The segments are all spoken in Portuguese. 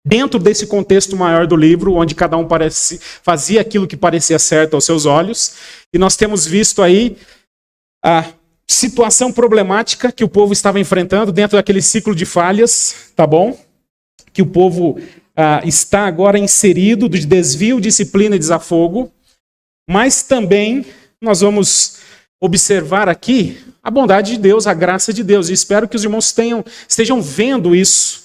dentro desse contexto maior do livro, onde cada um fazia aquilo que parecia certo aos seus olhos. E nós temos visto aí a situação problemática que o povo estava enfrentando dentro daquele ciclo de falhas, tá bom? Que o povo está agora inserido de desvio, disciplina e desafogo. Mas também nós vamos observar aqui a bondade de Deus, a graça de Deus. E espero que os irmãos estejam vendo isso.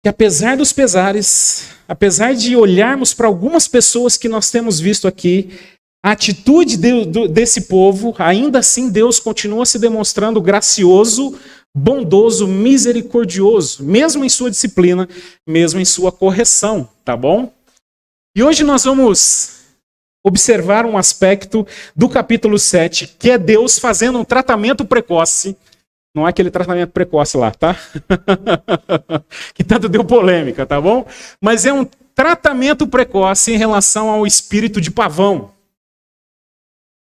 Que apesar dos pesares, apesar de olharmos para algumas pessoas que nós temos visto aqui, a atitude desse povo, ainda assim Deus continua se demonstrando gracioso, bondoso, misericordioso, mesmo em sua disciplina, mesmo em sua correção, tá bom? E hoje nós vamos observar um aspecto do capítulo 7, que é Deus fazendo um tratamento precoce. Não é aquele tratamento precoce lá, tá? Que tanto deu polêmica, tá bom? Mas é um tratamento precoce em relação ao espírito de pavão.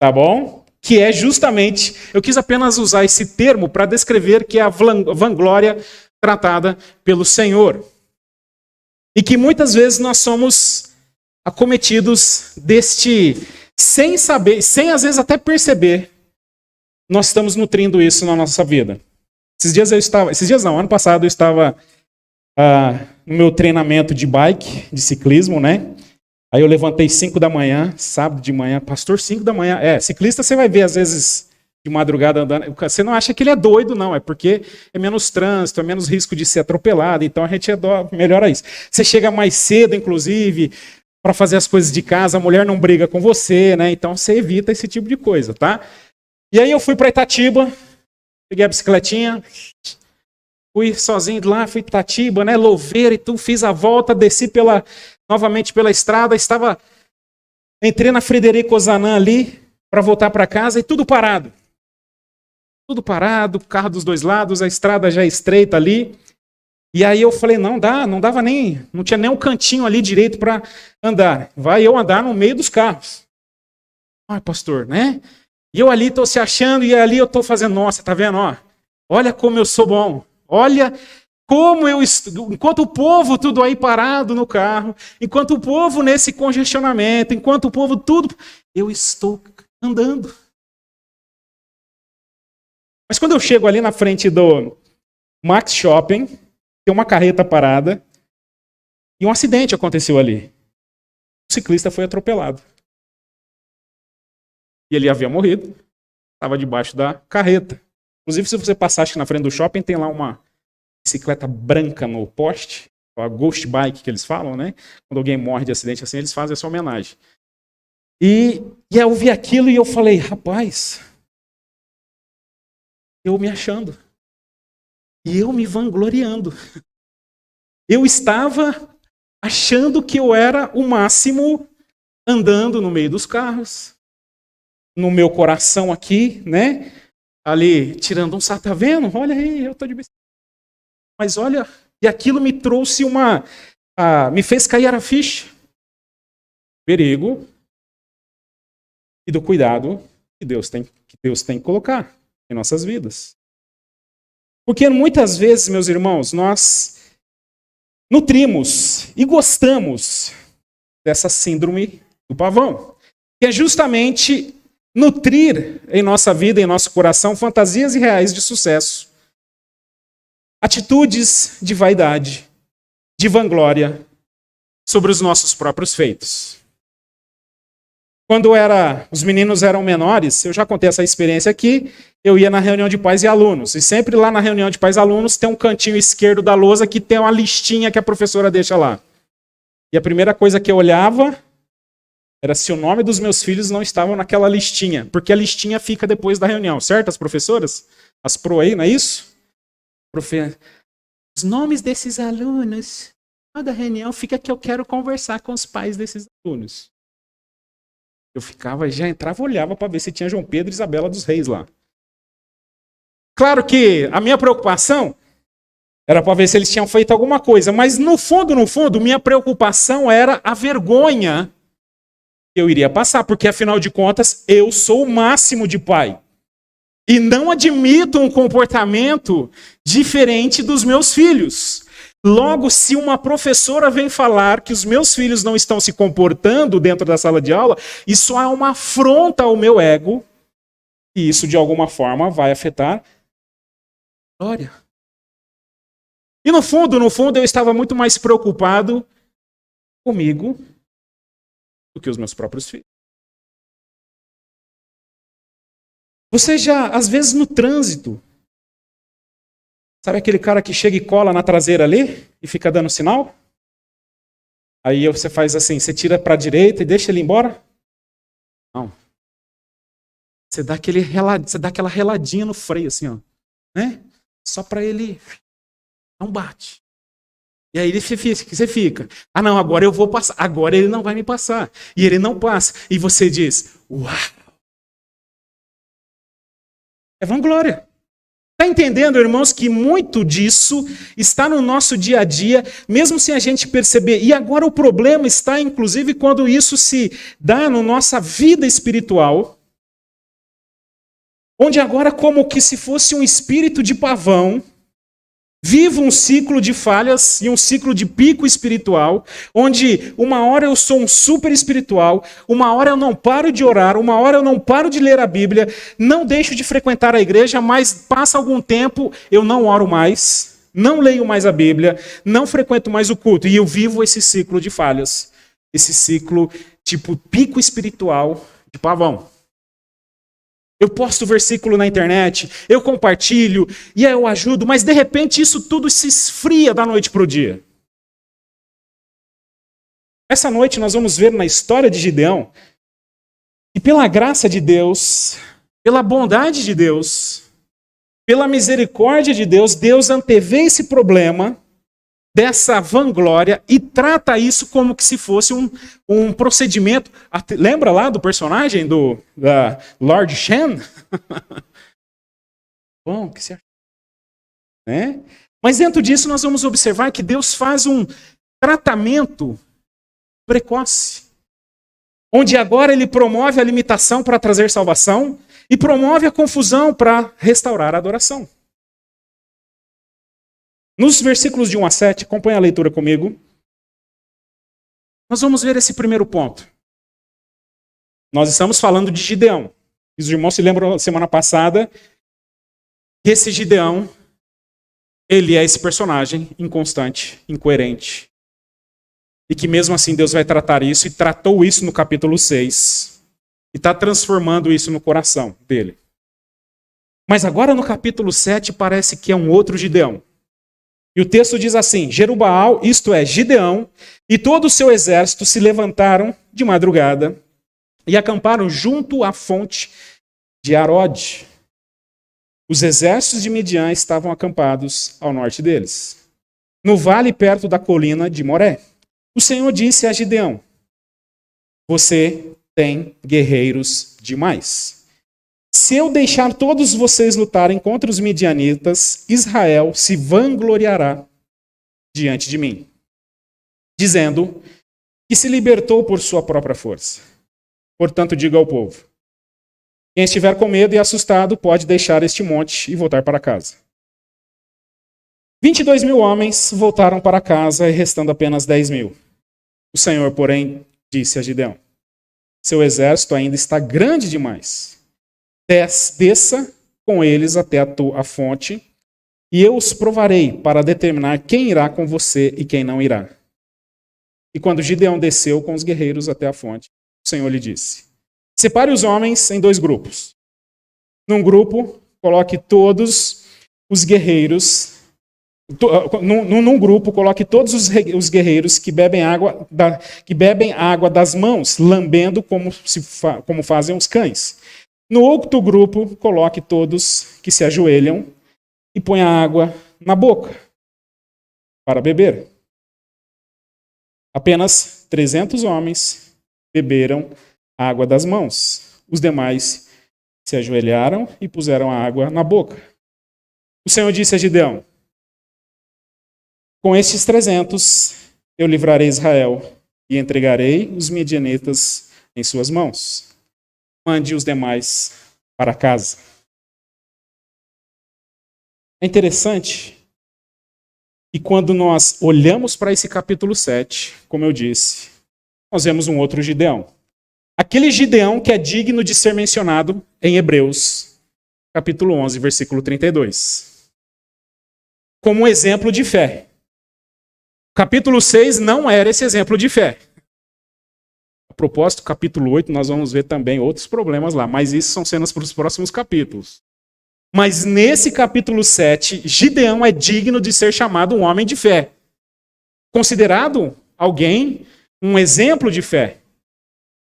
Tá bom? Que é justamente, eu quis apenas usar esse termo para descrever que é a vanglória tratada pelo Senhor. E que muitas vezes nós somos acometidos sem saber, sem às vezes até perceber, nós estamos nutrindo isso na nossa vida. Ano passado eu estava no meu treinamento de bike, de ciclismo, né? Aí eu levantei 5 da manhã, sábado de manhã, pastor, 5 da manhã. Ciclista você vai ver às vezes de madrugada andando. Você não acha que ele é doido, não. É porque é menos trânsito, é menos risco de ser atropelado. Então a gente melhora isso. Você chega mais cedo, inclusive, para fazer as coisas de casa. A mulher não briga com você, né? Então você evita esse tipo de coisa, tá? E aí eu fui para Itatiba, peguei a bicicletinha, fui sozinho de lá, fui para Itatiba, né? Louveira e tudo. Fiz a volta, desci novamente pela estrada, entrei na Frederico Ozanam ali para voltar para casa e tudo parado. Tudo parado, carro dos dois lados, a estrada já estreita ali. E aí eu falei, não tinha nem um cantinho ali direito para andar. Vai eu andar no meio dos carros. Ai, pastor, né? E eu ali estou se achando e ali eu estou fazendo, nossa, tá vendo? Olha como eu sou bom. Olha como enquanto o povo tudo aí parado no carro, enquanto o povo nesse congestionamento, enquanto o povo tudo, eu estou andando. Mas quando eu chego ali na frente do Max Shopping, tem uma carreta parada e um acidente aconteceu ali. O ciclista foi atropelado. E ele havia morrido, estava debaixo da carreta. Inclusive, se você passar na frente do shopping, tem lá uma bicicleta branca no poste, a ghost bike que eles falam, né? Quando alguém morre de acidente assim, eles fazem essa homenagem. E eu vi aquilo e eu falei, rapaz, eu me achando. E eu me vangloriando. Eu estava achando que eu era o máximo andando no meio dos carros, no meu coração aqui, né? Ali, tirando um sarro, tá vendo? Olha aí, eu tô de bicicleta. Mas olha, e aquilo me trouxe me fez cair a ficha. Perigo e do cuidado que Deus tem que colocar em nossas vidas. Porque muitas vezes, meus irmãos, nós nutrimos e gostamos dessa síndrome do pavão, que é justamente nutrir em nossa vida, em nosso coração, fantasias irreais de sucesso, atitudes de vaidade, de vanglória sobre os nossos próprios feitos. Quando os meninos eram menores, eu já contei essa experiência aqui, eu ia na reunião de pais e alunos, e sempre lá na reunião de pais e alunos tem um cantinho esquerdo da lousa que tem uma listinha que a professora deixa lá. E a primeira coisa que eu olhava era se o nome dos meus filhos não estavam naquela listinha, porque a listinha fica depois da reunião, certo, as professoras? As pro aí, não é isso? Os nomes desses alunos, toda reunião fica que eu quero conversar com os pais desses alunos. Eu já entrava, olhava para ver se tinha João Pedro e Isabela dos Reis lá. Claro que a minha preocupação era para ver se eles tinham feito alguma coisa, mas no fundo, minha preocupação era a vergonha que eu iria passar, porque afinal de contas, eu sou o máximo de pai. E não admito um comportamento diferente dos meus filhos. Logo, se uma professora vem falar que os meus filhos não estão se comportando dentro da sala de aula, isso é uma afronta ao meu ego, e isso de alguma forma vai afetar a glória. E no fundo, eu estava muito mais preocupado comigo do que os meus próprios filhos. Você já, às vezes no trânsito, sabe aquele cara que chega e cola na traseira ali e fica dando sinal? Aí você faz assim, você tira para a direita e deixa ele embora? Não. Você dá aquela reladinha no freio assim, ó, né? Só para ele não bate. E aí você fica, ah não, agora eu vou passar, agora ele não vai me passar. E ele não passa. E você diz, uau! É vanglória. Está entendendo, irmãos, que muito disso está no nosso dia a dia, mesmo sem a gente perceber. E agora o problema está, inclusive, quando isso se dá na nossa vida espiritual, onde agora, como que se fosse um espírito de pavão, vivo um ciclo de falhas e um ciclo de pico espiritual, onde uma hora eu sou um super espiritual, uma hora eu não paro de orar, uma hora eu não paro de ler a Bíblia, não deixo de frequentar a igreja, mas passa algum tempo, eu não oro mais, não leio mais a Bíblia, não frequento mais o culto, e eu vivo esse ciclo de falhas, esse ciclo tipo pico espiritual de pavão. Eu posto versículo na internet, eu compartilho, e aí eu ajudo, mas de repente isso tudo se esfria da noite para o dia. Essa noite nós vamos ver na história de Gideão, e pela graça de Deus, pela bondade de Deus, pela misericórdia de Deus, Deus antevê esse problema dessa vanglória e trata isso como que se fosse um procedimento. Lembra lá do personagem da Lord Shen? Bom, o que você acha? Né? Mas dentro disso nós vamos observar que Deus faz um tratamento precoce, onde agora ele promove a limitação para trazer salvação e promove a confusão para restaurar a adoração. Nos versículos de 1 a 7, acompanha a leitura comigo. Nós vamos ver esse primeiro ponto. Nós estamos falando de Gideão. Os irmãos se lembram semana passada que esse Gideão, ele é esse personagem inconstante, incoerente. E que mesmo assim Deus vai tratar isso, e tratou isso no capítulo 6. E está transformando isso no coração dele. Mas agora no capítulo 7 parece que é um outro Gideão. E o texto diz assim: Jerubaal, isto é, Gideão, e todo o seu exército se levantaram de madrugada e acamparam junto à fonte de Arode. Os exércitos de Midian estavam acampados ao norte deles, no vale perto da colina de Moré. O Senhor disse a Gideão: você tem guerreiros demais. Se eu deixar todos vocês lutarem contra os midianitas, Israel se vangloriará diante de mim, dizendo que se libertou por sua própria força. Portanto, diga ao povo: quem estiver com medo e assustado pode deixar este monte e voltar para casa. 22.000 homens voltaram para casa, restando apenas 10.000. O Senhor, porém, disse a Gideão: seu exército ainda está grande demais. Desça com eles até a fonte, e eu os provarei para determinar quem irá com você e quem não irá. E quando Gideão desceu com os guerreiros até a fonte, o Senhor lhe disse: separe os homens em 2 grupos. Num grupo, coloque todos os guerreiros. Num grupo, coloque todos os guerreiros que bebem água das mãos, lambendo como fazem os cães. No outro grupo, coloque todos que se ajoelham e ponha água na boca para beber. Apenas 300 homens beberam água das mãos. Os demais se ajoelharam e puseram a água na boca. O Senhor disse a Gideão: com estes 300 eu livrarei Israel e entregarei os midianitas em suas mãos. Mande os demais para casa. É interessante E quando nós olhamos para esse capítulo 7, como eu disse, nós vemos um outro Gideão. Aquele Gideão que é digno de ser mencionado em Hebreus, capítulo 11, versículo 32. Como um exemplo de fé. Capítulo 6 não era esse exemplo de fé. A propósito, capítulo 8, nós vamos ver também outros problemas lá, mas isso são cenas para os próximos capítulos. Mas nesse capítulo 7, Gideão é digno de ser chamado um homem de fé. Considerado alguém, um exemplo de fé.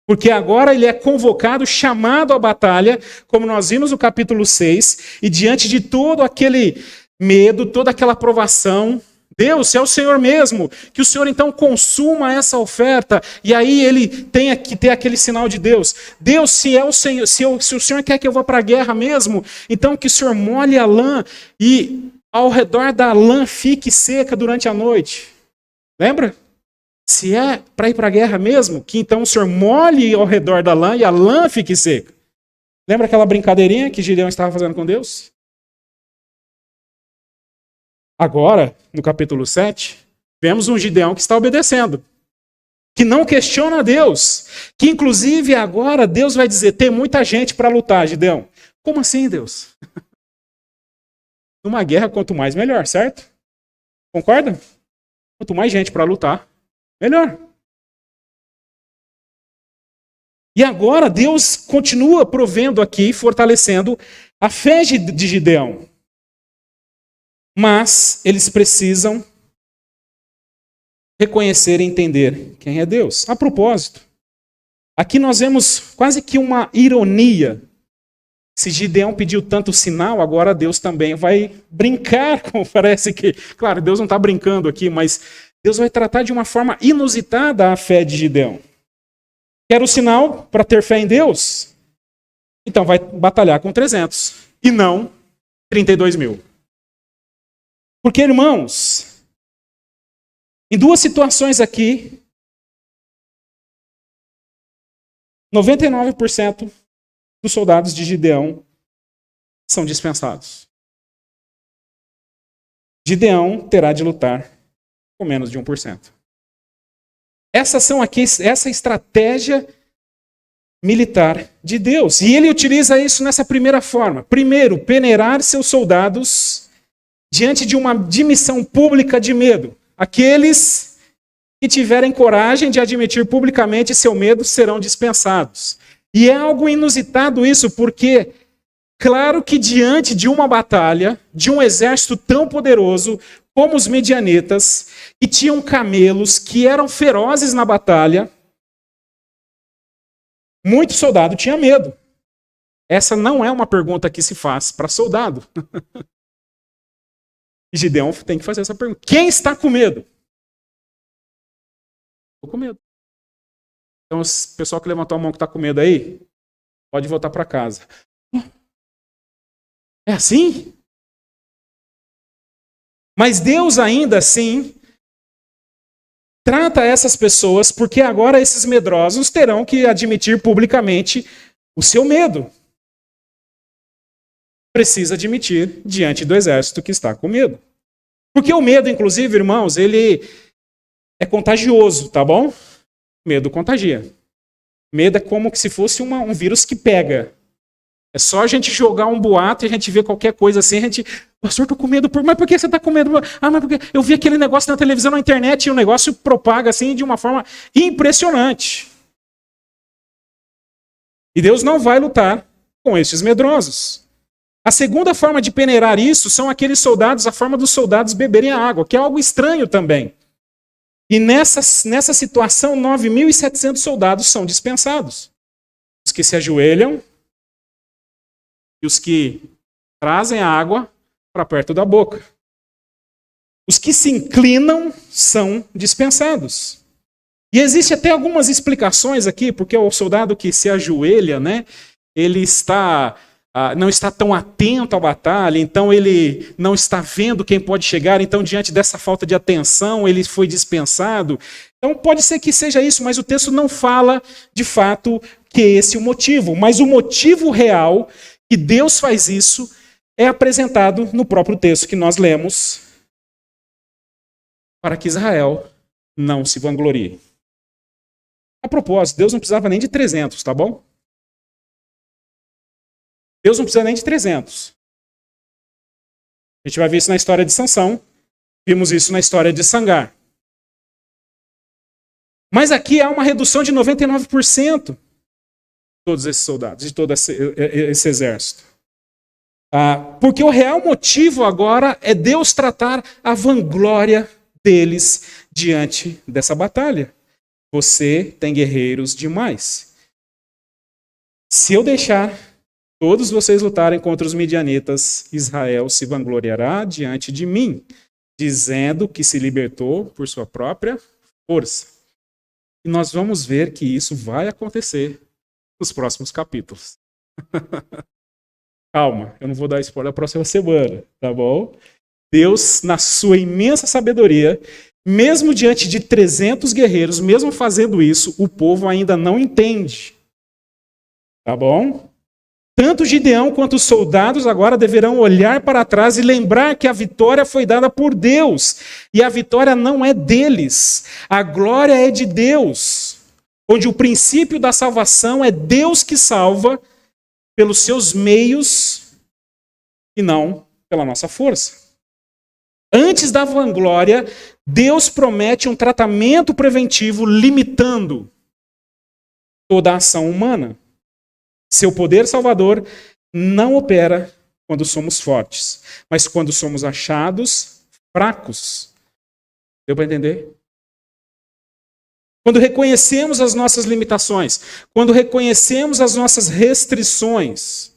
Porque agora ele é convocado, chamado à batalha, como nós vimos no capítulo 6, e diante de todo aquele medo, toda aquela provação, Deus, se é o Senhor mesmo, que o Senhor então consuma essa oferta, e aí ele tenha que ter aquele sinal de Deus. Deus, se é o Senhor, se o Senhor quer que eu vá para a guerra mesmo, então que o Senhor molhe a lã e ao redor da lã fique seca durante a noite. Lembra? Se é para ir para a guerra mesmo, que então o Senhor molhe ao redor da lã e a lã fique seca. Lembra aquela brincadeirinha que Gideão estava fazendo com Deus? Agora, no capítulo 7, vemos um Gideão que está obedecendo, que não questiona Deus, que inclusive agora Deus vai dizer, tem muita gente para lutar, Gideão. Como assim, Deus? Numa guerra, quanto mais melhor, certo? Concorda? Quanto mais gente para lutar, melhor. E agora Deus continua provendo aqui, fortalecendo a fé de Gideão. Mas eles precisam reconhecer e entender quem é Deus. A propósito, aqui nós vemos quase que uma ironia. Se Gideão pediu tanto sinal, agora Deus também vai brincar, como parece que... Claro, Deus não está brincando aqui, mas Deus vai tratar de uma forma inusitada a fé de Gideão. Quer o sinal para ter fé em Deus? Então vai batalhar com 300 e não 32 mil. Porque, irmãos, em duas situações aqui, 99% dos soldados de Gideão são dispensados. Gideão terá de lutar com menos de 1%. Essa estratégia militar de Deus. E ele utiliza isso nessa primeira forma. Primeiro, peneirar seus soldados diante de uma admissão pública de medo. Aqueles que tiverem coragem de admitir publicamente seu medo serão dispensados. E é algo inusitado isso, porque claro que diante de uma batalha, de um exército tão poderoso como os medianitas, que tinham camelos, que eram ferozes na batalha, muito soldado tinha medo. Essa não é uma pergunta que se faz para soldado. E Gideão tem que fazer essa pergunta. Quem está com medo? Estou com medo. Então, o pessoal que levantou a mão que está com medo aí, pode voltar para casa. É assim? Mas Deus ainda assim trata essas pessoas, porque agora esses medrosos terão que admitir publicamente o seu medo. Precisa admitir diante do exército que está com medo. Porque o medo, inclusive, irmãos, ele é contagioso, tá bom? Medo contagia. Medo é como se fosse um vírus que pega. É só a gente jogar um boato e a gente ver qualquer coisa assim, a gente... Pastor, tô com medo. Mas por que você tá com medo? Ah, mas porque eu vi aquele negócio na televisão, na internet, e o negócio propaga assim de uma forma impressionante. E Deus não vai lutar com esses medrosos. A segunda forma de peneirar isso são aqueles soldados, a forma dos soldados beberem a água, que é algo estranho também. E nessa situação, 9.700 soldados são dispensados. Os que se ajoelham e os que trazem a água para perto da boca. Os que se inclinam são dispensados. E existe até algumas explicações aqui, porque o soldado que se ajoelha, né, ele não está tão atento à batalha, então ele não está vendo quem pode chegar, então diante dessa falta de atenção ele foi dispensado. Então pode ser que seja isso, mas o texto não fala de fato que esse é o motivo. Mas o motivo real que Deus faz isso é apresentado no próprio texto que nós lemos para que Israel não se vanglorie. A propósito, Deus não precisava nem de 300, tá bom? Deus não precisa nem de 300. A gente vai ver isso na história de Sansão. Vimos isso na história de Sangar. Mas aqui há uma redução de 99% de todos esses soldados, de todo esse exército. Porque o real motivo agora é Deus tratar a vanglória deles diante dessa batalha. Você tem guerreiros demais. Se eu deixar todos vocês lutarem contra os midianitas, Israel se vangloriará diante de mim, dizendo que se libertou por sua própria força. E nós vamos ver que isso vai acontecer nos próximos capítulos. Calma, eu não vou dar spoiler da próxima semana, tá bom? Deus, na sua imensa sabedoria, mesmo diante de 300 guerreiros, mesmo fazendo isso, o povo ainda não entende. Tá bom? Tanto Gideão quanto os soldados agora deverão olhar para trás e lembrar que a vitória foi dada por Deus. E a vitória não é deles. A glória é de Deus. Onde o princípio da salvação é Deus que salva pelos seus meios e não pela nossa força. Antes da vanglória, Deus promete um tratamento preventivo limitando toda a ação humana. Seu poder salvador não opera quando somos fortes, mas quando somos achados fracos. Deu para entender? Quando reconhecemos as nossas limitações, quando reconhecemos as nossas restrições,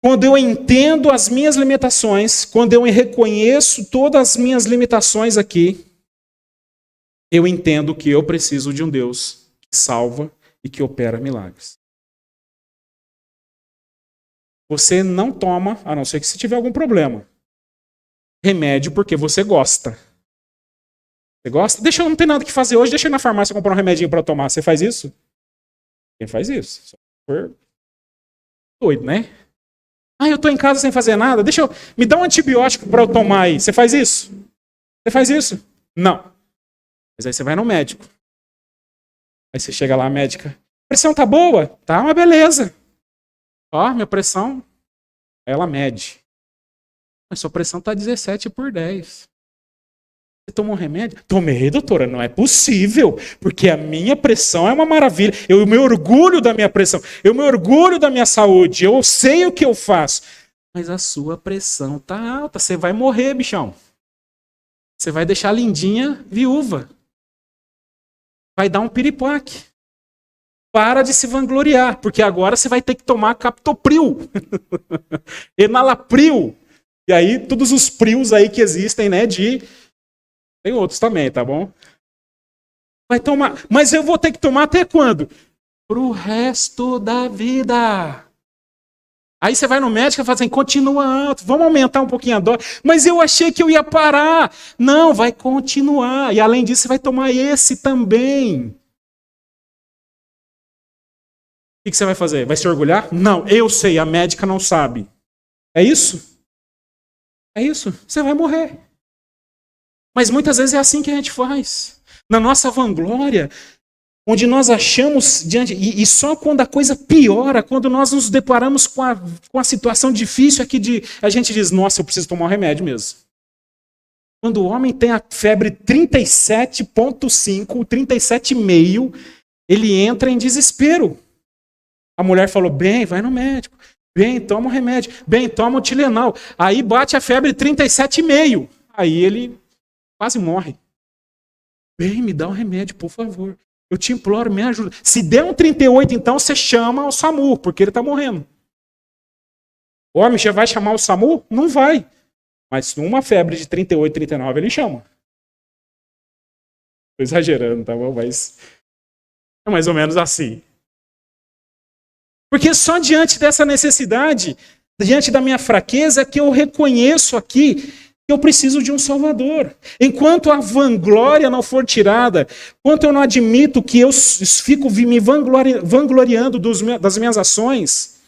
quando eu entendo as minhas limitações, quando eu reconheço todas as minhas limitações aqui, eu entendo que eu preciso de um Deus que salva e que opera milagres. Você não toma, a não ser que se tiver algum problema, remédio porque você gosta. Você gosta? Deixa eu não ter nada que fazer hoje, deixa eu ir na farmácia comprar um remedinho para tomar. Você faz isso? Quem faz isso? Só for doido, né? Eu tô em casa sem fazer nada, me dá um antibiótico para eu tomar aí. Você faz isso? Você faz isso? Não. Mas aí você vai no médico. Aí você chega lá, a médica, pressão tá boa? Tá, uma beleza. Ó, minha pressão, ela mede. Mas sua pressão tá 17/10. Você tomou um remédio? Tomei, doutora, não é possível, porque a minha pressão é uma maravilha. Eu me orgulho da minha pressão, eu me orgulho da minha saúde, eu sei o que eu faço. Mas a sua pressão tá alta, você vai morrer, bichão. Você vai deixar a lindinha viúva. Vai dar um piripaque. Para de se vangloriar, porque agora você vai ter que tomar captopril, enalapril. E aí, todos os prios aí que existem, né, tem outros também, tá bom? Vai tomar, mas eu vou ter que tomar até quando? Pro resto da vida. Aí você vai no médico e fala assim, continua alto, vamos aumentar um pouquinho a dose. Mas eu achei que eu ia parar. Não, vai continuar. E além disso, você vai tomar esse também. O que você vai fazer? Vai se orgulhar? Não, eu sei, a médica não sabe. É isso? É isso. Você vai morrer. Mas muitas vezes é assim que a gente faz. Na nossa vanglória, onde nós achamos diante. E só quando a coisa piora, quando nós nos deparamos com a situação difícil aqui a gente diz, nossa, eu preciso tomar um remédio mesmo. Quando o homem tem a febre 37,5, 37,5, ele entra em desespero. A mulher falou, bem, vai no médico. Bem, toma um remédio. Bem, toma um Tilenol. Aí bate a febre 37,5. Aí ele quase morre. Bem, me dá um remédio, por favor. Eu te imploro, me ajuda. Se der um 38, então você chama o SAMU, porque ele está morrendo. O homem já vai chamar o SAMU? Não vai. Mas numa febre de 38, 39, ele chama. Estou exagerando, tá bom? Mas é mais ou menos assim. Porque só diante dessa necessidade, diante da minha fraqueza, que eu reconheço aqui que eu preciso de um Salvador. Enquanto a vanglória não for tirada, enquanto eu não admito que eu fico me vangloriando das minhas ações,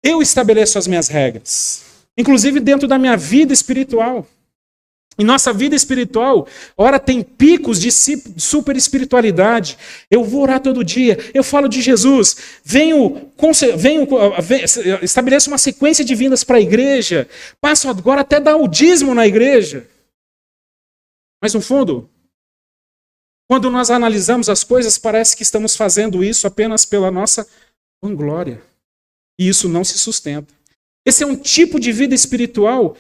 eu estabeleço as minhas regras. Inclusive dentro da minha vida espiritual. Em nossa vida espiritual, ora tem picos de super espiritualidade. Eu vou orar todo dia, eu falo de Jesus, estabeleço uma sequência de vindas para a igreja, passo agora até dar o dízimo na igreja. Mas no fundo, quando nós analisamos as coisas, parece que estamos fazendo isso apenas pela nossa vanglória. E isso não se sustenta. Esse é um tipo de vida espiritual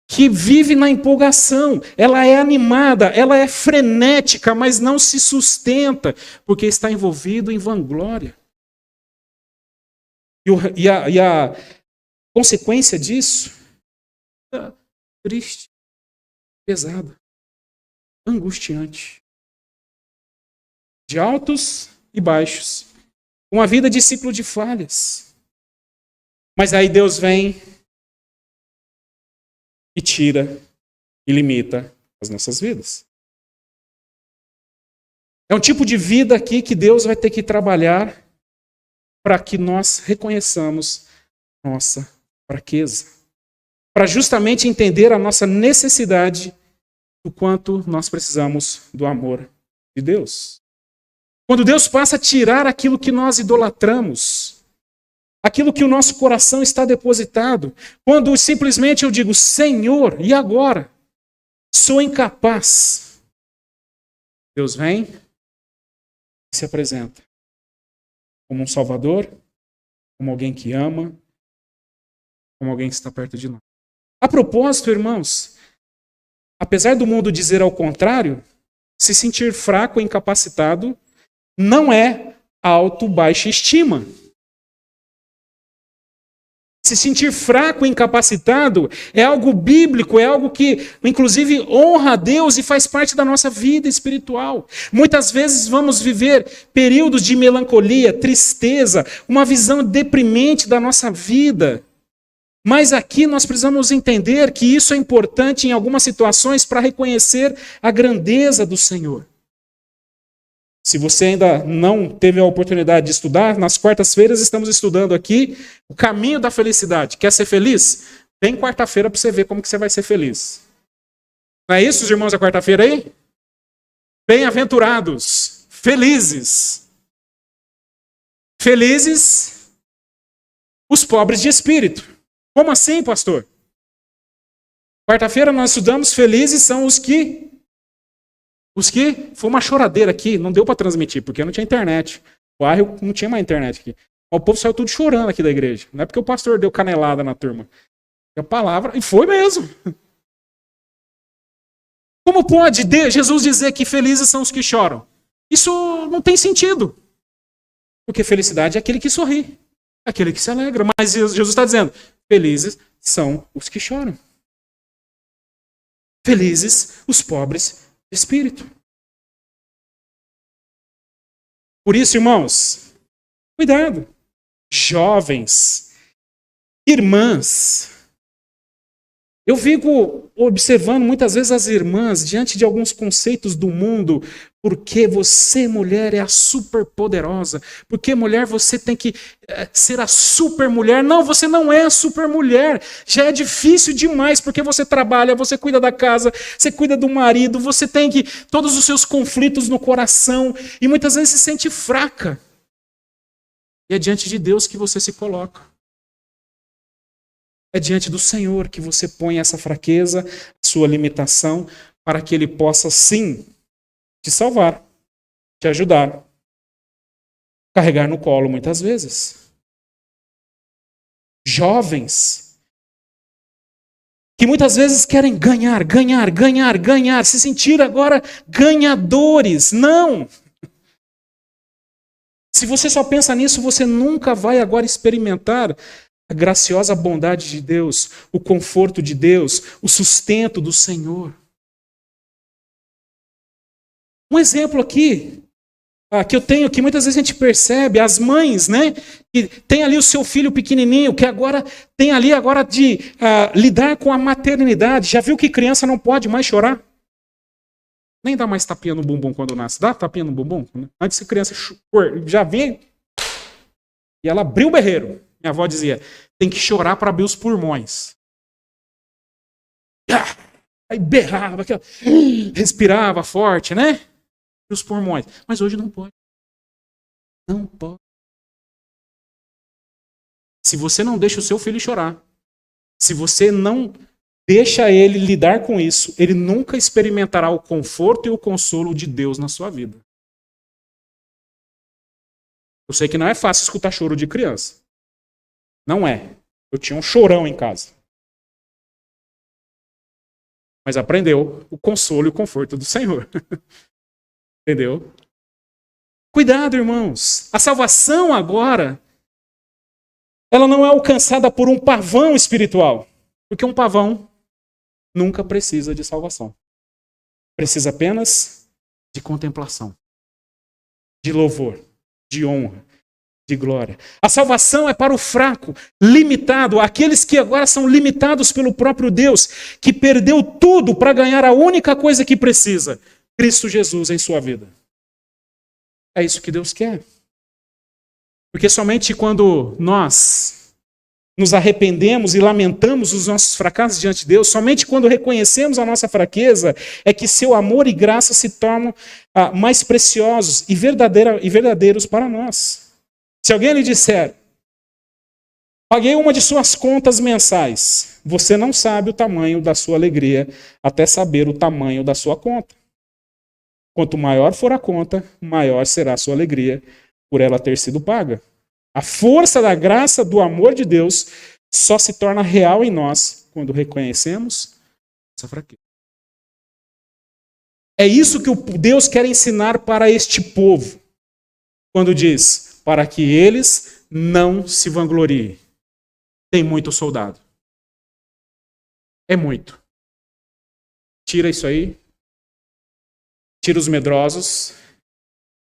que vive na empolgação, ela é animada, ela é frenética, mas não se sustenta, porque está envolvido em vanglória. E a consequência disso é triste, pesada, angustiante. De altos e baixos, uma vida de ciclo de falhas. Mas aí Deus vem e tira e limita as nossas vidas. É um tipo de vida aqui que Deus vai ter que trabalhar para que nós reconheçamos nossa fraqueza. Para justamente entender a nossa necessidade do quanto nós precisamos do amor de Deus. Quando Deus passa a tirar aquilo que nós idolatramos, aquilo que o nosso coração está depositado. Quando simplesmente eu digo, Senhor, e agora? Sou incapaz. Deus vem e se apresenta como um Salvador, como alguém que ama, como alguém que está perto de nós. A propósito, irmãos, apesar do mundo dizer ao contrário, se sentir fraco e incapacitado não é baixa estima. Se sentir fraco e incapacitado é algo bíblico, é algo que, inclusive, honra a Deus e faz parte da nossa vida espiritual. Muitas vezes vamos viver períodos de melancolia, tristeza, uma visão deprimente da nossa vida. Mas aqui nós precisamos entender que isso é importante em algumas situações para reconhecer a grandeza do Senhor. Se você ainda não teve a oportunidade de estudar, nas quartas-feiras estamos estudando aqui o caminho da felicidade. Quer ser feliz? Vem quarta-feira para você ver como que você vai ser feliz. Não é isso, os irmãos, da quarta-feira aí? Bem-aventurados, felizes. Felizes os pobres de espírito. Como assim, pastor? Quarta-feira nós estudamos felizes são os que foi uma choradeira aqui, não deu para transmitir, porque não tinha internet. O bairro não tinha mais internet aqui. O povo saiu tudo chorando aqui da igreja. Não é porque o pastor deu canelada na turma. A palavra, e foi mesmo. Como pode Jesus dizer que felizes são os que choram? Isso não tem sentido. Porque felicidade é aquele que sorri, aquele que se alegra. Mas Jesus está dizendo, felizes são os que choram. Felizes os pobres de espírito. Por isso, irmãos, cuidado. Jovens, irmãs. Eu fico observando muitas vezes as irmãs diante de alguns conceitos do mundo. Porque você, mulher, é a superpoderosa. Porque, mulher, você tem que ser a supermulher. Não, você não é a supermulher. Já é difícil demais, porque você trabalha, você cuida da casa, você cuida do marido, você tem todos os seus conflitos no coração. E muitas vezes se sente fraca. E é diante de Deus que você se coloca. É diante do Senhor que você põe essa fraqueza, sua limitação, para que Ele possa, sim, te salvar, te ajudar, carregar no colo muitas vezes. Jovens, que muitas vezes querem ganhar, se sentir agora ganhadores. Não! Se você só pensa nisso, você nunca vai agora experimentar a graciosa bondade de Deus, o conforto de Deus, o sustento do Senhor. Um exemplo aqui, que eu tenho, que muitas vezes a gente percebe, as mães, né, que tem ali o seu filho pequenininho, que agora tem ali agora de lidar com a maternidade. Já viu que criança não pode mais chorar? Nem dá mais tapinha no bumbum quando nasce. Dá tapinha no bumbum? Antes a criança já vem e ela abriu o berreiro. Minha avó dizia, tem que chorar para abrir os pulmões. Aí berrava, respirava forte, né? E os pulmões. Mas hoje não pode. Não pode. Se você não deixa o seu filho chorar, se você não deixa ele lidar com isso, ele nunca experimentará o conforto e o consolo de Deus na sua vida. Eu sei que não é fácil escutar choro de criança. Não é. Eu tinha um chorão em casa. Mas aprendeu o consolo e o conforto do Senhor. Entendeu? Cuidado, irmãos. A salvação agora, ela não é alcançada por um pavão espiritual. Porque um pavão nunca precisa de salvação. Precisa apenas de contemplação, de louvor, de honra, de glória. A salvação é para o fraco, limitado, aqueles que agora são limitados pelo próprio Deus, que perdeu tudo para ganhar a única coisa que precisa, Cristo Jesus em sua vida. É isso que Deus quer. Porque somente quando nós nos arrependemos e lamentamos os nossos fracassos diante de Deus, somente quando reconhecemos a nossa fraqueza, é que seu amor e graça se tornam mais preciosos e verdadeiros para nós. Se alguém lhe disser, paguei uma de suas contas mensais, você não sabe o tamanho da sua alegria até saber o tamanho da sua conta. Quanto maior for a conta, maior será a sua alegria por ela ter sido paga. A força da graça, do amor de Deus, só se torna real em nós quando reconhecemos essa fraqueza. É isso que Deus quer ensinar para este povo, quando diz, para que eles não se vangloriem. Tem muito soldado. É muito. Tira isso aí. Tira os medrosos.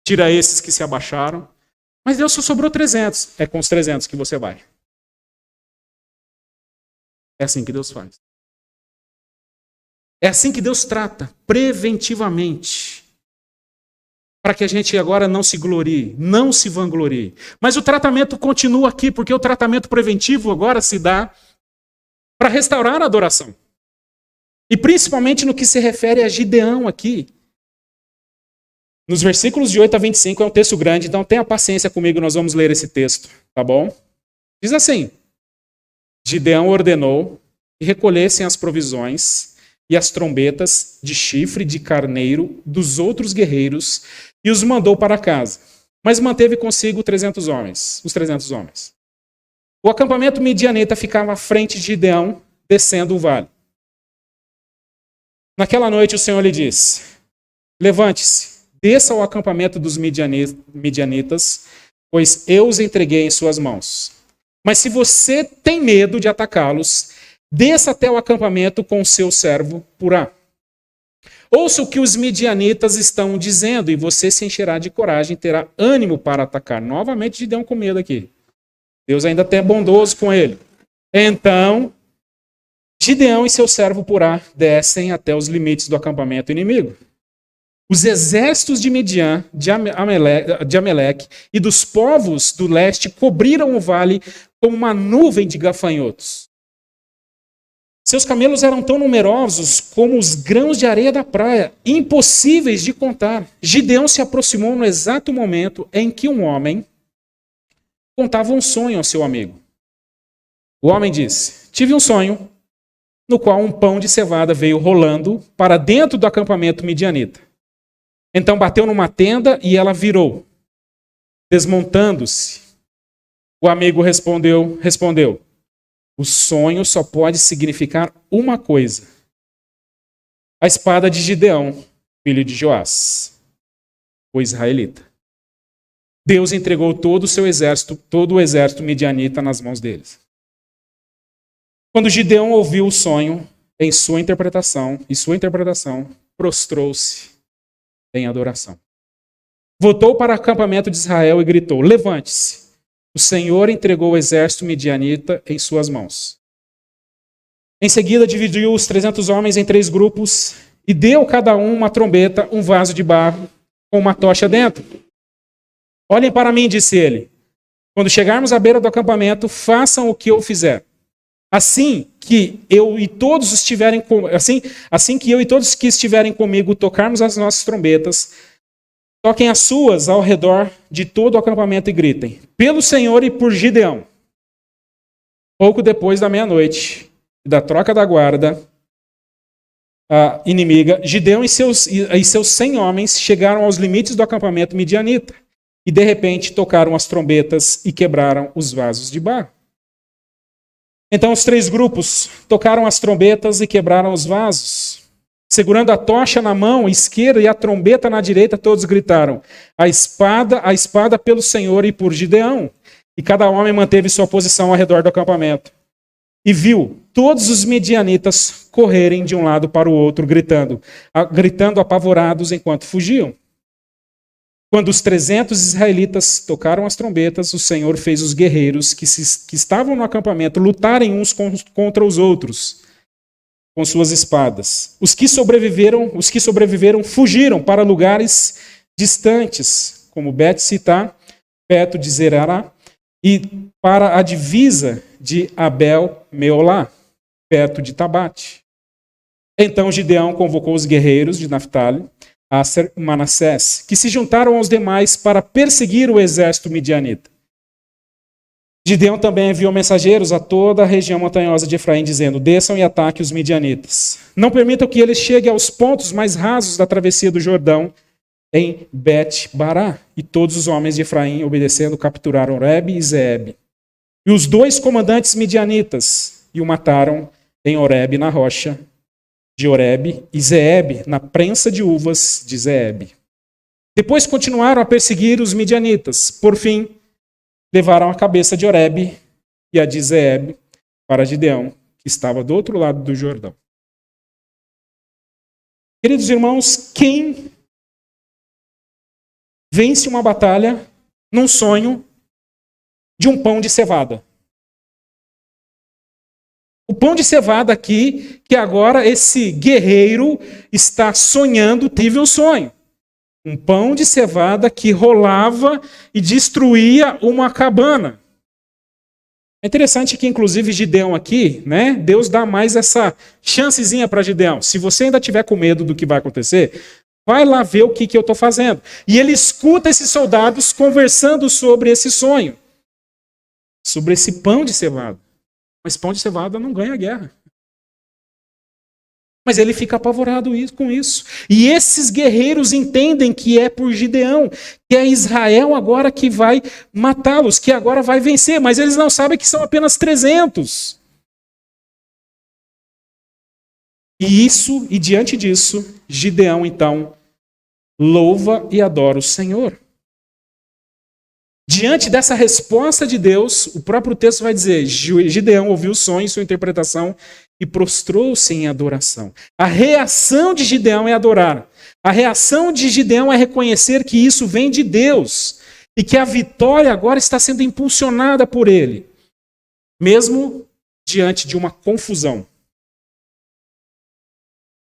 Tira esses que se abaixaram. Mas Deus só sobrou 300. É com os 300 que você vai. É assim que Deus faz. É assim que Deus trata, preventivamente. Para que a gente agora não se glorie, não se vanglorie. Mas o tratamento continua aqui, porque o tratamento preventivo agora se dá para restaurar a adoração. E principalmente no que se refere a Gideão aqui. Nos versículos de 8 a 25 é um texto grande, então tenha paciência comigo, nós vamos ler esse texto, tá bom? Diz assim, Gideão ordenou que recolhessem as provisões e as trombetas de chifre de carneiro dos outros guerreiros e os mandou para casa. Mas manteve consigo 300 homens, os 300 homens. O acampamento midianita ficava à frente de Gideão, descendo o vale. Naquela noite o Senhor lhe disse, levante-se, desça ao acampamento dos midianitas, pois eu os entreguei em suas mãos. Mas se você tem medo de atacá-los, desça até o acampamento com o seu servo Purá. Ouça o que os midianitas estão dizendo e você se encherá de coragem e terá ânimo para atacar. Novamente Gideão com medo aqui. Deus ainda é bondoso com ele. Então, Gideão e seu servo Purá descem até os limites do acampamento inimigo. Os exércitos de Midian, de Ameleque e dos povos do leste cobriram o vale como uma nuvem de gafanhotos. Seus camelos eram tão numerosos como os grãos de areia da praia, impossíveis de contar. Gideão se aproximou no exato momento em que um homem contava um sonho ao seu amigo. O homem disse, tive um sonho no qual um pão de cevada veio rolando para dentro do acampamento midianita. Então bateu numa tenda e ela virou, desmontando-se. O amigo respondeu, o sonho só pode significar uma coisa. A espada de Gideão, filho de Joás, o israelita. Deus entregou todo o exército midianita nas mãos deles. Quando Gideão ouviu o sonho, em sua interpretação, prostrou-se em adoração. Voltou para o acampamento de Israel e gritou, levante-se, o Senhor entregou o exército midianita em suas mãos. Em seguida dividiu os 300 homens em 3 grupos e deu cada um uma trombeta, um vaso de barro com uma tocha dentro. Olhem para mim, disse ele. Quando chegarmos à beira do acampamento, façam o que eu fizer. Assim que eu e todos que estiverem comigo tocarmos as nossas trombetas, toquem as suas ao redor de todo o acampamento e gritem: pelo Senhor e por Gideão. Pouco depois da meia-noite e da troca da guarda inimiga, Gideão e seus 100 homens chegaram aos limites do acampamento midianita e de repente tocaram as trombetas e quebraram os vasos de barro. Então os 3 grupos tocaram as trombetas e quebraram os vasos. Segurando a tocha na mão esquerda e a trombeta na direita, todos gritaram: a espada pelo Senhor e por Gideão. E cada homem manteve sua posição ao redor do acampamento. E viu todos os midianitas correrem de um lado para o outro, gritando apavorados enquanto fugiam. Quando os 300 israelitas tocaram as trombetas, o Senhor fez os guerreiros que estavam no acampamento lutarem uns contra os outros com suas espadas. Os que sobreviveram fugiram para lugares distantes, como Bet-Sitá, perto de Zerará, e para a divisa de Abel-Meolá, perto de Tabate. Então Gideão convocou os guerreiros de Naftali, Aser e Manassés, que se juntaram aos demais para perseguir o exército midianita. Gideão também enviou mensageiros a toda a região montanhosa de Efraim, dizendo: desçam e ataquem os midianitas. Não permitam que eles cheguem aos pontos mais rasos da travessia do Jordão, em Bet-Bará. E todos os homens de Efraim, obedecendo, capturaram Oreb e Zeeb, e os 2 comandantes midianitas, e o mataram em Oreb, na rocha de Oreb, e Zeeb, na prensa de uvas de Zeeb. Depois continuaram a perseguir os midianitas. Por fim, levaram a cabeça de Oreb e a de Zeeb para Gideão, que estava do outro lado do Jordão. Queridos irmãos, quem vence uma batalha num sonho de um pão de cevada? O pão de cevada aqui, que agora esse guerreiro está sonhando, teve um sonho. Um pão de cevada que rolava e destruía uma cabana. É interessante que, inclusive, Gideão aqui, né? Deus dá mais essa chancezinha para Gideão. Se você ainda tiver com medo do que vai acontecer, vai lá ver o que eu estou fazendo. E ele escuta esses soldados conversando sobre esse sonho. Sobre esse pão de cevada. Mas pão de cevada não ganha guerra. Mas ele fica apavorado com isso. E esses guerreiros entendem que é por Gideão, que é Israel agora que vai matá-los, que agora vai vencer. Mas eles não sabem que são apenas 300. E diante disso, Gideão então louva e adora o Senhor. Diante dessa resposta de Deus, o próprio texto vai dizer: Gideão ouviu o sonho e sua interpretação e prostrou-se em adoração. A reação de Gideão é adorar. A reação de Gideão é reconhecer que isso vem de Deus e que a vitória agora está sendo impulsionada por ele, mesmo diante de uma confusão.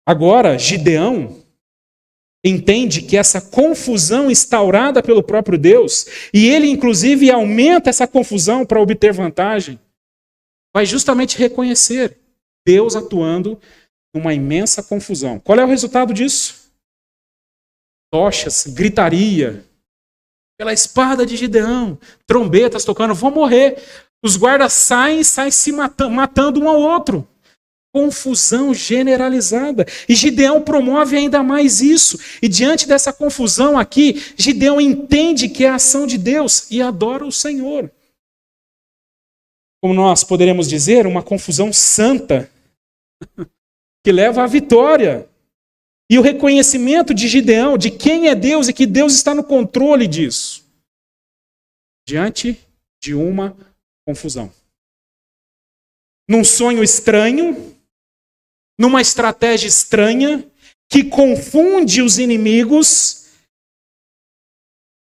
Agora, Gideão entende que essa confusão instaurada pelo próprio Deus, e ele inclusive aumenta essa confusão para obter vantagem, vai justamente reconhecer Deus atuando numa imensa confusão. Qual é o resultado disso? Tochas, gritaria, pela espada de Gideão, trombetas tocando, vão morrer. Os guardas saem se matando um ao outro. Confusão generalizada. E Gideão promove ainda mais isso. E diante dessa confusão aqui, Gideão entende que é a ação de Deus e adora o Senhor. Como nós poderemos dizer, uma confusão santa que leva à vitória. E o reconhecimento de Gideão de quem é Deus e que Deus está no controle disso. Diante de uma confusão. Num sonho estranho, numa estratégia estranha, que confunde os inimigos,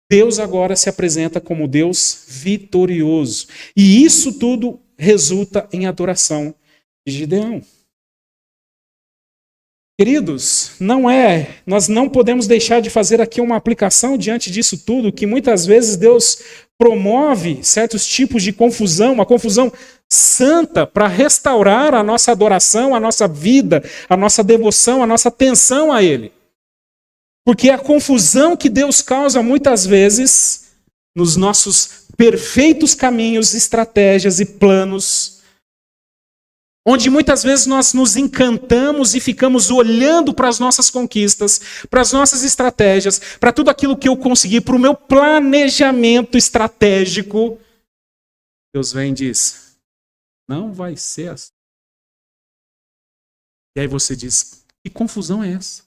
Deus agora se apresenta como Deus vitorioso. E isso tudo resulta em adoração de Gideão. Queridos, nós não podemos deixar de fazer aqui uma aplicação diante disso tudo, que muitas vezes Deus promove certos tipos de confusão, uma confusão santa para restaurar a nossa adoração, a nossa vida, a nossa devoção, a nossa atenção a Ele. Porque a confusão que Deus causa muitas vezes nos nossos perfeitos caminhos, estratégias e planos, onde muitas vezes nós nos encantamos e ficamos olhando para as nossas conquistas, para as nossas estratégias, para tudo aquilo que eu consegui, para o meu planejamento estratégico. Deus vem e diz, não vai ser assim. E aí você diz, que confusão é essa?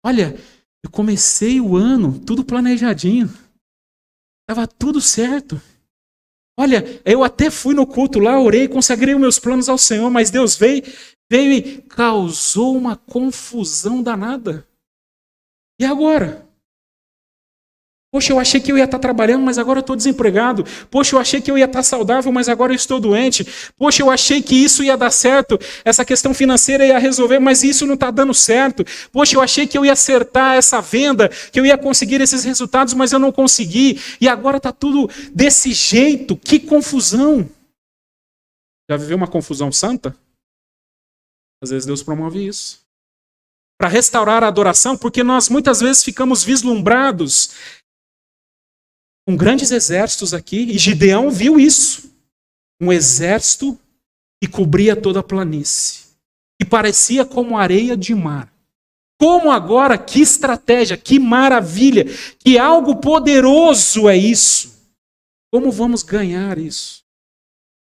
Olha, eu comecei o ano tudo planejadinho. Estava tudo certo. Olha, eu até fui no culto lá, orei, consagrei os meus planos ao Senhor, mas Deus veio e causou uma confusão danada. E agora? Poxa, eu achei que eu ia estar trabalhando, mas agora eu estou desempregado. Poxa, eu achei que eu ia estar saudável, mas agora eu estou doente. Poxa, eu achei que isso ia dar certo, essa questão financeira ia resolver, mas isso não está dando certo. Poxa, eu achei que eu ia acertar essa venda, que eu ia conseguir esses resultados, mas eu não consegui. E agora está tudo desse jeito. Que confusão. Já viveu uma confusão santa? Às vezes Deus promove isso. Para restaurar a adoração, porque nós muitas vezes ficamos vislumbrados com grandes exércitos aqui, e Gideão viu isso. Um exército que cobria toda a planície, que parecia como areia de mar. Como agora, que estratégia, que maravilha, que algo poderoso é isso. Como vamos ganhar isso?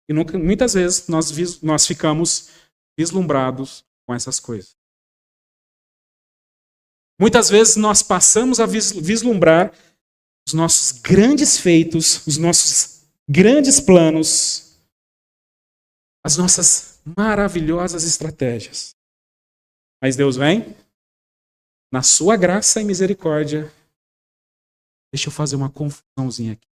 E muitas vezes nós ficamos vislumbrados com essas coisas. Muitas vezes nós passamos a vislumbrar os nossos grandes feitos, os nossos grandes planos, as nossas maravilhosas estratégias. Mas Deus vem, na sua graça e misericórdia, deixa eu fazer uma confusãozinha aqui.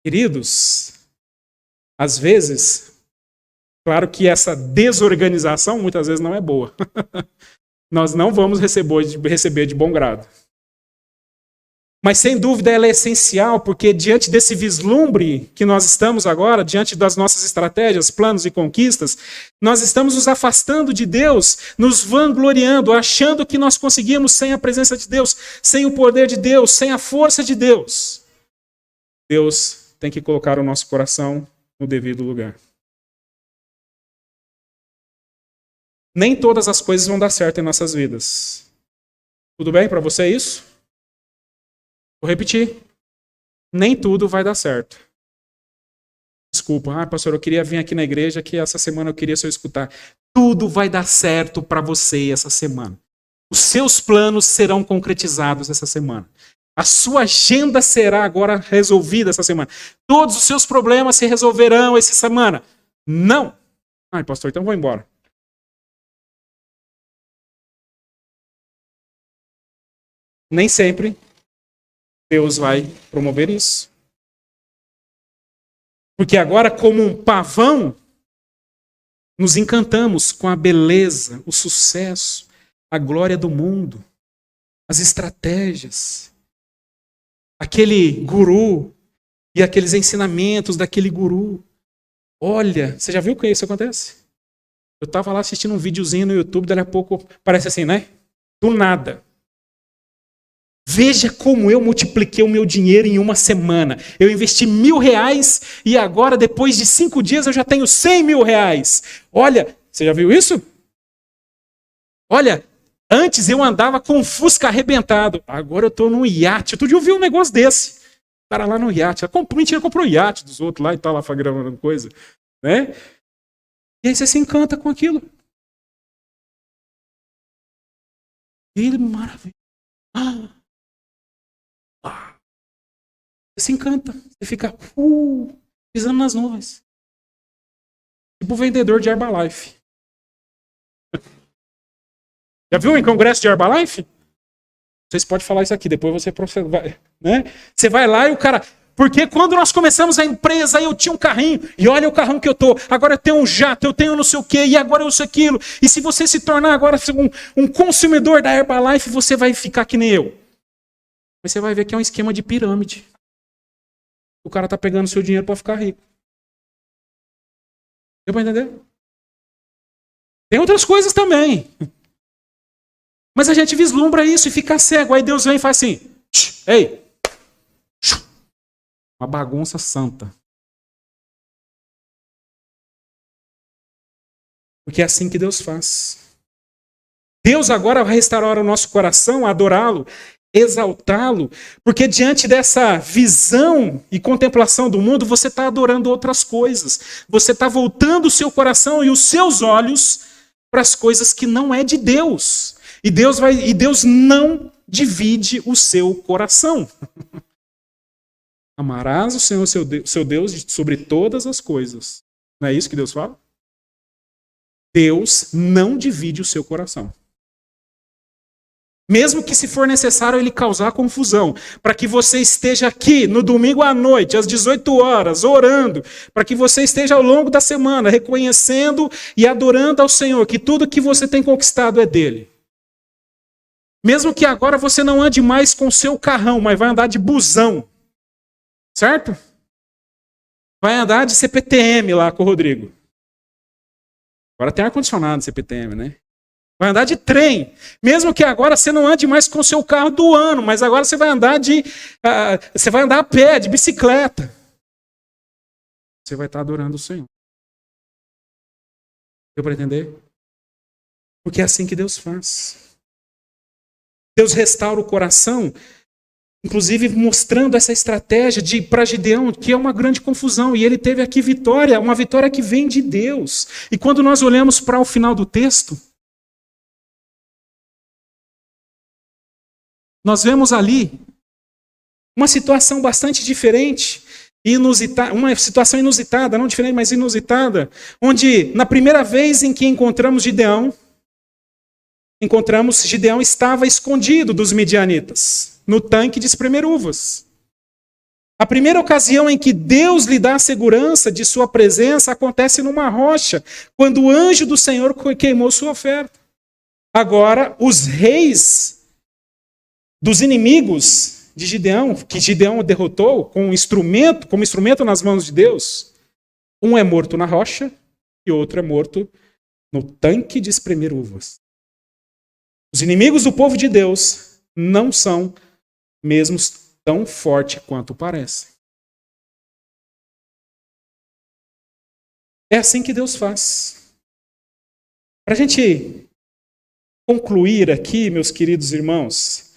Queridos, às vezes, claro que essa desorganização muitas vezes não é boa. Nós não vamos receber de bom grado. Mas sem dúvida ela é essencial, porque diante desse vislumbre que nós estamos agora, diante das nossas estratégias, planos e conquistas, nós estamos nos afastando de Deus, nos vangloriando, achando que nós conseguimos sem a presença de Deus, sem o poder de Deus, sem a força de Deus. Deus tem que colocar o nosso coração no devido lugar. Nem todas as coisas vão dar certo em nossas vidas. Tudo bem para você isso? Vou repetir. Nem tudo vai dar certo. Desculpa, pastor, eu queria vir aqui na igreja que essa semana eu queria só escutar. Tudo vai dar certo para você essa semana. Os seus planos serão concretizados essa semana. A sua agenda será agora resolvida essa semana. Todos os seus problemas se resolverão essa semana. Não. Pastor, então vou embora. Nem sempre Deus vai promover isso. Porque agora, como um pavão, nos encantamos com a beleza, o sucesso, a glória do mundo, as estratégias. Aquele guru e aqueles ensinamentos daquele guru. Olha, você já viu que isso acontece? Eu estava lá assistindo um videozinho no YouTube, daqui a pouco parece assim, né? Do nada. Veja como eu multipliquei o meu dinheiro em uma semana. Eu investi R$1.000 e agora, depois de 5 dias, eu já tenho R$100.000. Olha, você já viu isso? Olha, antes eu andava com um Fusca arrebentado. Agora eu estou num iate. Outro dia eu vi um negócio desse. O cara lá no iate. Mentira, comprou o iate dos outros lá e tal, lá gravando coisa. Né? E aí você se encanta com aquilo. Que maravilha. Você se encanta, você fica pisando nas nuvens. Tipo o vendedor de Herbalife. Já viu em congresso de Herbalife? Vocês podem falar isso aqui, depois você vai, né? Você vai lá e o cara... Porque quando nós começamos a empresa, eu tinha um carrinho, e olha o carrão que eu tô, agora eu tenho um jato, eu tenho não sei o quê, e agora eu sei aquilo. E se você se tornar agora um consumidor da Herbalife, você vai ficar que nem eu. Mas você vai ver que é um esquema de pirâmide. O cara tá pegando seu dinheiro para ficar rico. Deu para entender? Tem outras coisas também. Mas a gente vislumbra isso e fica cego. Aí Deus vem e faz assim: ei! Uma bagunça santa. Porque é assim que Deus faz. Deus agora vai restaurar o nosso coração, adorá-lo, exaltá-lo, porque diante dessa visão e contemplação do mundo, você está adorando outras coisas. Você está voltando o seu coração e os seus olhos para as coisas que não é de Deus. E Deus não divide o seu coração. Amarás o Senhor, seu Deus, sobre todas as coisas. Não é isso que Deus fala? Deus não divide o seu coração. Mesmo que, se for necessário, ele causar confusão, para que você esteja aqui no domingo à noite, às 18 horas, orando, para que você esteja ao longo da semana reconhecendo e adorando ao Senhor, que tudo que você tem conquistado é dele. Mesmo que agora você não ande mais com o seu carrão, mas vai andar de busão. Certo? Vai andar de CPTM lá com o Rodrigo. Agora tem ar-condicionado CPTM, né? Vai andar de trem. Mesmo que agora você não ande mais com o seu carro do ano, mas agora você vai andar você vai andar a pé, de bicicleta. Você vai estar adorando o Senhor. Deu para entender? Porque é assim que Deus faz. Deus restaura o coração, inclusive mostrando essa estratégia para Gideão, que é uma grande confusão. E ele teve aqui vitória, uma vitória que vem de Deus. E quando nós olhamos para o final do texto, nós vemos ali uma situação bastante diferente, uma situação inusitada, não diferente, mas inusitada, onde na primeira vez em que encontramos Gideão estava escondido dos midianitas, no tanque de espremer uvas. A primeira ocasião em que Deus lhe dá a segurança de sua presença acontece numa rocha, quando o anjo do Senhor queimou sua oferta. Agora, os reis dos inimigos de Gideão, que Gideão derrotou como instrumento nas mãos de Deus, um é morto na rocha e outro é morto no tanque de espremer uvas. Os inimigos do povo de Deus não são mesmo tão fortes quanto parecem. É assim que Deus faz. Para a gente concluir aqui, meus queridos irmãos,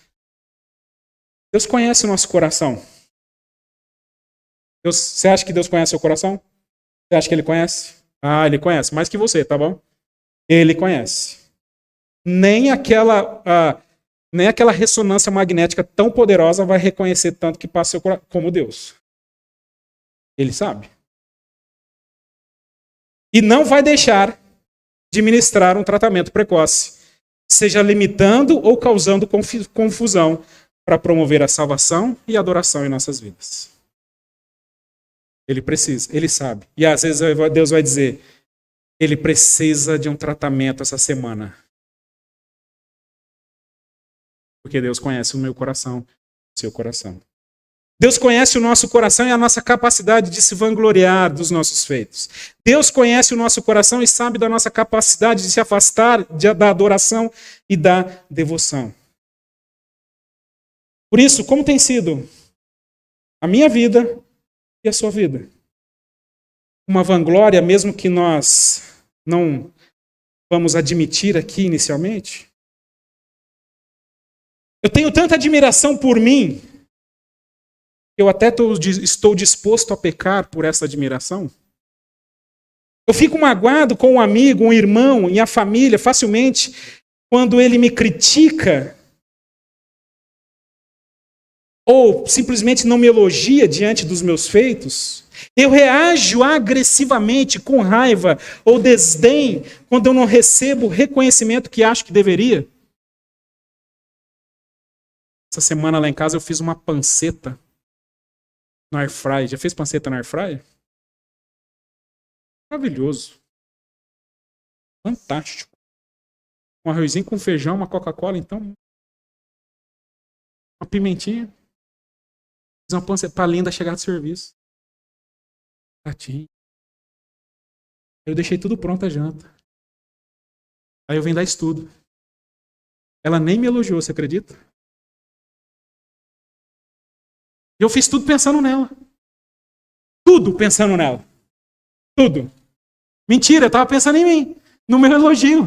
Deus conhece o nosso coração. Você acha que Deus conhece o seu coração? Você acha que Ele conhece? Ah, Ele conhece, mais que você, tá bom? Ele conhece. Nem aquela ressonância magnética tão poderosa vai reconhecer tanto que passa seu coração como Deus. Ele sabe. E não vai deixar de ministrar um tratamento precoce, seja limitando ou causando confusão, para promover a salvação e a adoração em nossas vidas. Ele precisa, ele sabe. E às vezes Deus vai dizer, ele precisa de um tratamento essa semana. Porque Deus conhece o meu coração, o seu coração. Deus conhece o nosso coração e a nossa capacidade de se vangloriar dos nossos feitos. Deus conhece o nosso coração e sabe da nossa capacidade de se afastar da adoração e da devoção. Por isso, como tem sido a minha vida e a sua vida? Uma vanglória, mesmo que nós não vamos admitir aqui inicialmente? Eu tenho tanta admiração por mim, que eu até estou disposto a pecar por essa admiração. Eu fico magoado com um amigo, um irmão e a família facilmente quando ele me critica ou simplesmente não me elogia diante dos meus feitos. Eu reajo agressivamente, com raiva ou desdém, quando eu não recebo o reconhecimento que acho que deveria. Essa semana lá em casa eu fiz uma panceta no air fry. Já fez panceta no air fry? Maravilhoso. Fantástico. Um arrozinho com feijão, uma Coca-Cola, então. uma pimentinha, fiz uma pança pra linda chegar do serviço. Pratinho. Eu deixei tudo pronto a janta. Aí eu vim dar estudo. Ela nem me elogiou, você acredita? Eu fiz tudo pensando nela. Tudo pensando nela. Tudo. Mentira, eu tava pensando em mim. No meu elogio.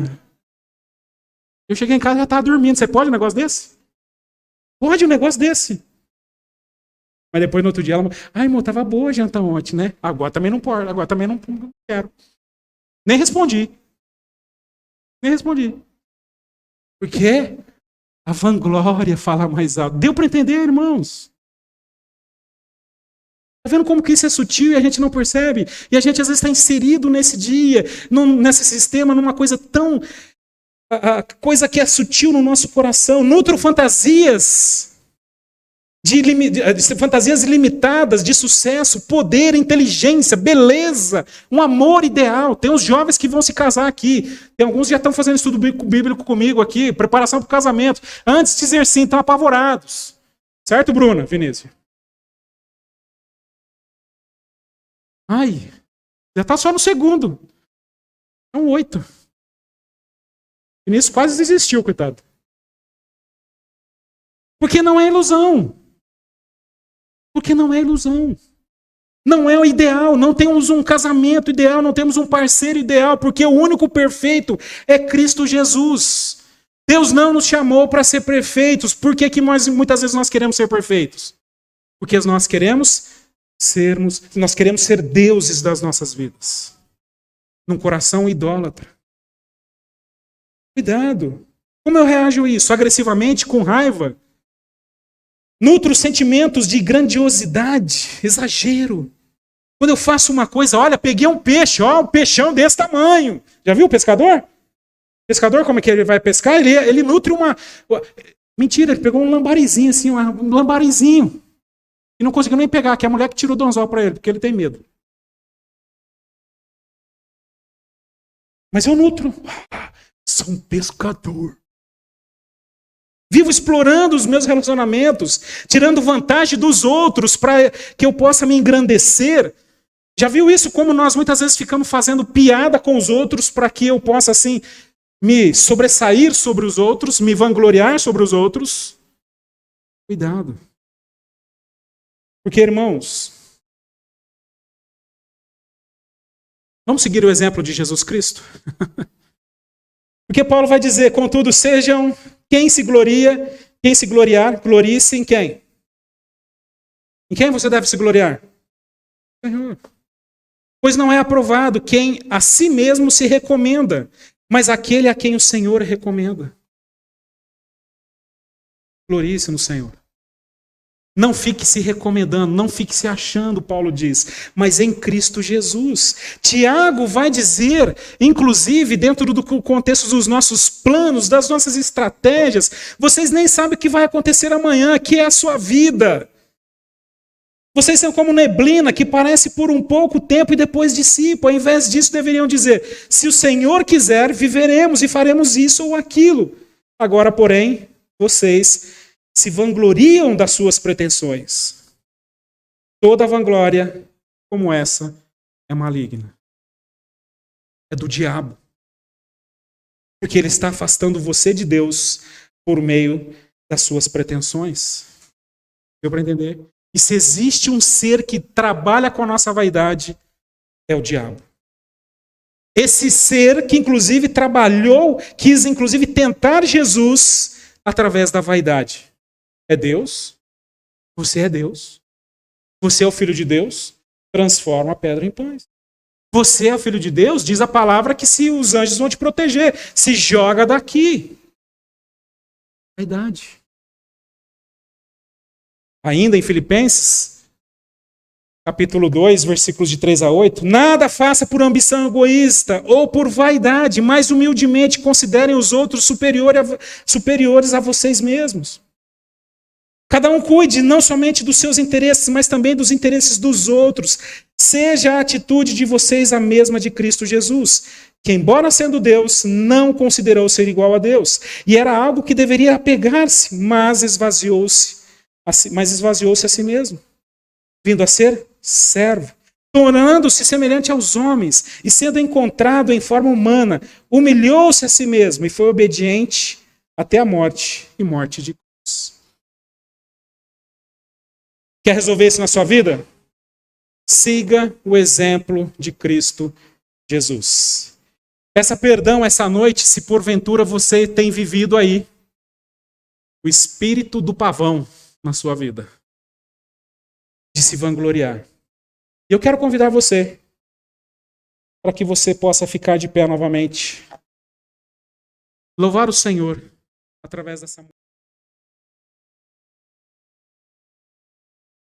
Eu cheguei em casa e já tava dormindo. Você pode um negócio desse? Pode um negócio desse. Mas depois no outro dia ela... Ai, amor, tava boa a janta ontem, né? Agora também não pode. Agora também não quero. Nem respondi. Porque a vanglória fala mais alto. Deu para entender, irmãos? Tá vendo como que isso é sutil e a gente não percebe? E a gente às vezes está inserido nesse dia, nesse sistema, numa coisa tão... coisa que é sutil no nosso coração. Nutro fantasias... fantasias ilimitadas de sucesso, poder, inteligência, beleza, um amor ideal. Tem uns jovens que vão se casar aqui. Tem alguns que já estão fazendo estudo bíblico comigo aqui, preparação para o casamento. Antes de dizer sim, estão apavorados. Certo, Bruna, Vinícius? Ai, já está só no segundo. São 8. Vinícius quase desistiu, coitado. Porque não é ilusão. Porque não é ilusão. Não é o ideal. Não temos um casamento ideal. Não temos um parceiro ideal. Porque o único perfeito é Cristo Jesus. Deus não nos chamou para ser perfeitos. Por que muitas vezes nós queremos ser perfeitos? Porque nós queremos ser deuses das nossas vidas. Num coração idólatra. Cuidado. Como eu reajo a isso? Agressivamente, com raiva? Nutro sentimentos de grandiosidade, exagero. Quando eu faço uma coisa, olha, peguei um peixe, um peixão desse tamanho. Já viu o pescador? Pescador, como é que ele vai pescar? Ele nutre uma... Mentira, ele pegou um lambarizinho assim, um lambarizinho. E não conseguiu nem pegar, que é a mulher que tirou do anzol para ele, porque ele tem medo. Mas eu nutro. Sou um pescador. Vivo explorando os meus relacionamentos, tirando vantagem dos outros para que eu possa me engrandecer. Já viu isso? Como nós muitas vezes ficamos fazendo piada com os outros para que eu possa, assim, me sobressair sobre os outros, me vangloriar sobre os outros? Cuidado. Porque, irmãos, vamos seguir o exemplo de Jesus Cristo? Porque Paulo vai dizer, contudo, sejam... Quem se gloriar, glorie-se em quem? Em quem você deve se gloriar? Senhor. Pois não é aprovado quem a si mesmo se recomenda, mas aquele a quem o Senhor recomenda. Glorie-se no Senhor. Não fique se recomendando, não fique se achando, Paulo diz, mas em Cristo Jesus. Tiago vai dizer, inclusive, dentro do contexto dos nossos planos, das nossas estratégias, vocês nem sabem o que vai acontecer amanhã, que é a sua vida. Vocês são como neblina que parece por um pouco tempo e depois dissipa. Ao invés disso, deveriam dizer, se o Senhor quiser, viveremos e faremos isso ou aquilo. Agora, porém, vocês... se vangloriam das suas pretensões. Toda vanglória como essa é maligna. É do diabo. Porque ele está afastando você de Deus por meio das suas pretensões. Deu para entender? E se existe um ser que trabalha com a nossa vaidade, é o diabo. Esse ser que inclusive trabalhou, quis inclusive tentar Jesus através da vaidade. É Deus, você é Deus, você é o Filho de Deus, transforma a pedra em pães. Você é o Filho de Deus, diz a palavra que se os anjos vão te proteger, se joga daqui. Vaidade. Ainda em Filipenses, capítulo 2, versículos de 3 a 8, nada faça por ambição egoísta ou por vaidade, mas humildemente considerem os outros superiores a vocês mesmos. Cada um cuide não somente dos seus interesses, mas também dos interesses dos outros. Seja a atitude de vocês a mesma de Cristo Jesus, que, embora sendo Deus, não considerou ser igual a Deus. E era algo que deveria apegar-se, mas esvaziou-se mas esvaziou-se a si mesmo, vindo a ser servo, tornando-se semelhante aos homens, e sendo encontrado em forma humana, humilhou-se a si mesmo e foi obediente até a morte e morte de cruz. Quer resolver isso na sua vida? Siga o exemplo de Cristo Jesus. Peça perdão essa noite se porventura você tem vivido aí o espírito do pavão na sua vida, de se vangloriar. E eu quero convidar você para que você possa ficar de pé novamente. Louvar o Senhor através dessa música.